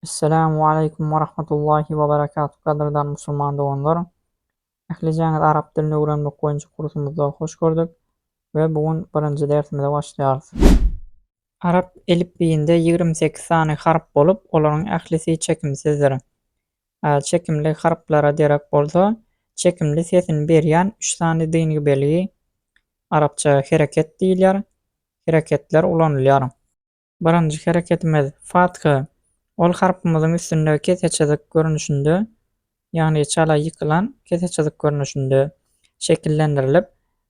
Assalamu alaikum wa rahmatullahi wa barakatuh. Qadrdan musulman doganlar. Ähli arab dilini öwrenmek boýunça kursumyzda hoş gördük we bugun birinji dersimize başlaýarys. Arab elifbiinde 28 sany harp bolup, olaryň ählisi çekimsizdir. Çekimli harplara derek bolsa, çekimli sesini berýän 3 sany dyngy belgi arabça hereket diýilýär. Hereketler ulanylýar. Birinji hereketimiz Fatha. Ol harpymyzyň üstündäki keseçelik görnüşinde, ýagny çala ýykylan keseçelik görnüşinde şekillendirilip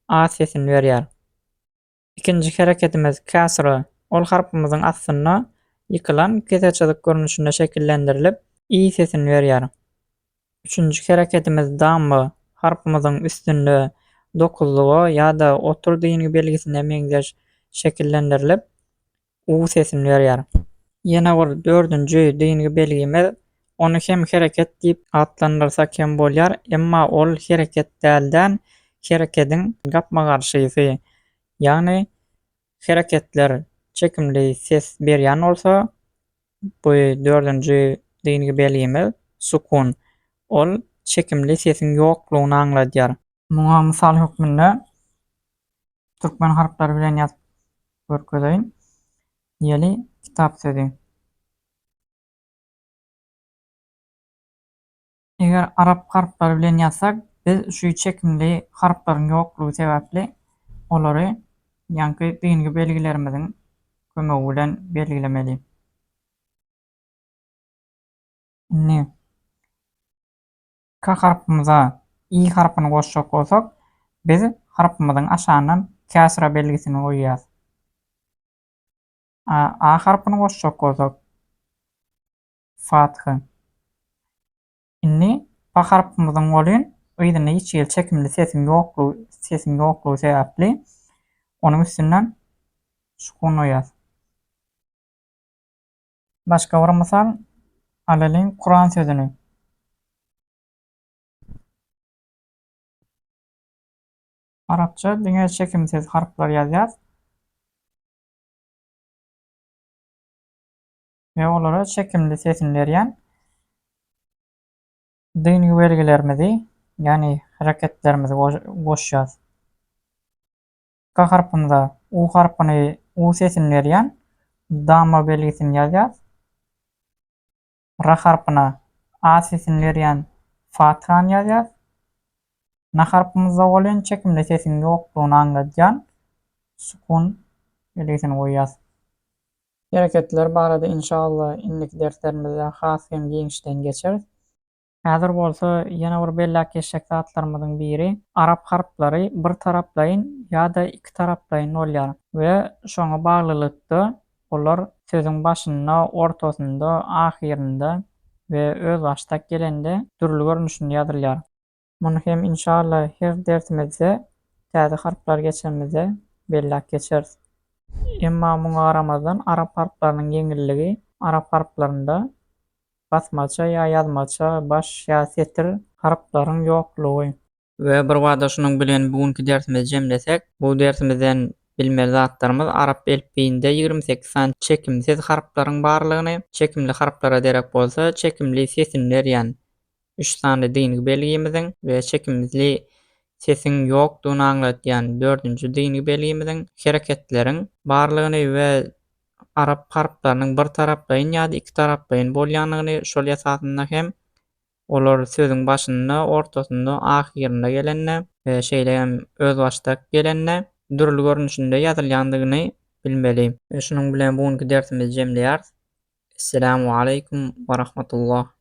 A sesini berýär. İkinji hereketimiz Kasra. Ol harpymyzyň astyna ýykylan keseçelik görnüşinde şekillendirilip I sesini berýär. Üçüncü hereketimiz Damma. Harpymyzyň üstünde dokuzluga ýa-da otur diýeni belgisine meňzeş şekillendirilip U sesini berýär. Ýene bir dördüncü diýeni belgimiz onu hem hereket diýip adlandyrsak hem bolýar, emma ol hereket dälden hereketiň gapma garşysy. Ýagny hereketler çekimli ses berýän bolsa, bu dördüncü diýeni belgimiz sukun. Ol çekimli sesiň ýoklugyny aňladýar. Muňa mysal hökmünde türkmen harplary bilen ýazyp görkezeýin. Ýeli kitap sözi. Eger arab harplary bilen ýazsak, biz şu çekimli harplaryň ýoklugy sebäpli olary ýanky diňgi belgilerimiziň kömegi bilen belgilemeli. Ne? Ka harpymyza I harpyny goşjak bolsak, biz harpymyzyň aşaňdan kasra belgisini goýýas. A harpyny goşjak bolsak, Fatha. Inni fa harpymyzyň bolýan öýdüne hiç ýel çekimli sesiň ýoklugy sebäpli onuň üstünden sukun goýýas. Başga bir mysal, alaliň Kur'an sözüni. Arapça diňe çekimsiz harplar ýazýas we olara çekimli sesini berýän diňgi belgilerimizi, ýani hareketlerimizi goşýas. Ka harpynda U harpyny U sesini berýän Damma belgisini ýazýas. Ra harpyna A sesini berýän Fathany ýazýas. Na harpymyzda bolan çekimli sesiň ýoklugyny aňladýan sukun belgisini goýýas. Hareketler barada inşallah indiki derslerimizde has hem giňişden geçeriz. Häzir bolsa ýene bir bellek geçecek zatlarymyzyň biri arab harplary bir taraplayyn ýa-da iki taraplayyn bolýar we şoňa baglylykda olar sözüň başynda, ortasynda, ahirinde we öz başdak gelende türlü görnüşinde ýazylýar. Muny hem inşallah her dersimizde täze harplar geçenmizde bellek geçeriz. Emma muňa garamazdan arab harplarynyň ýeňilligi arab harplarynda basmaça ýa ýazmaça baş ýa setir harplaryň ýoklugy. We bir wada şunyň bilen bugünkü dersimizi jemlesek, bu dersimizden bilmeli zatlarymyz arab elifbiinde 28 san çekimsiz harplaryň barlygyny, çekimli harplara derek bolsa, çekimli sesini berýän 3 sany diňgi belgimiziň we çekimli sesiň ýoklugyny aňlatýan 4-nji diňgi belgimiziň hereketleriň barlygyny we arab harplarynyň bir taraplayyn ýa-da iki taraplayyn bolýanlygyny, şol ýasatynda hem olar sözüň başynda, ortasynda, ahirinde gelende we şeýle öz başdak gelende dürli görnüşinde ýazylýandygyny bilmeli. Şunyň bilen bugünkü dersimizi jemleýär. Assalamu alaikum wa rahmatullah.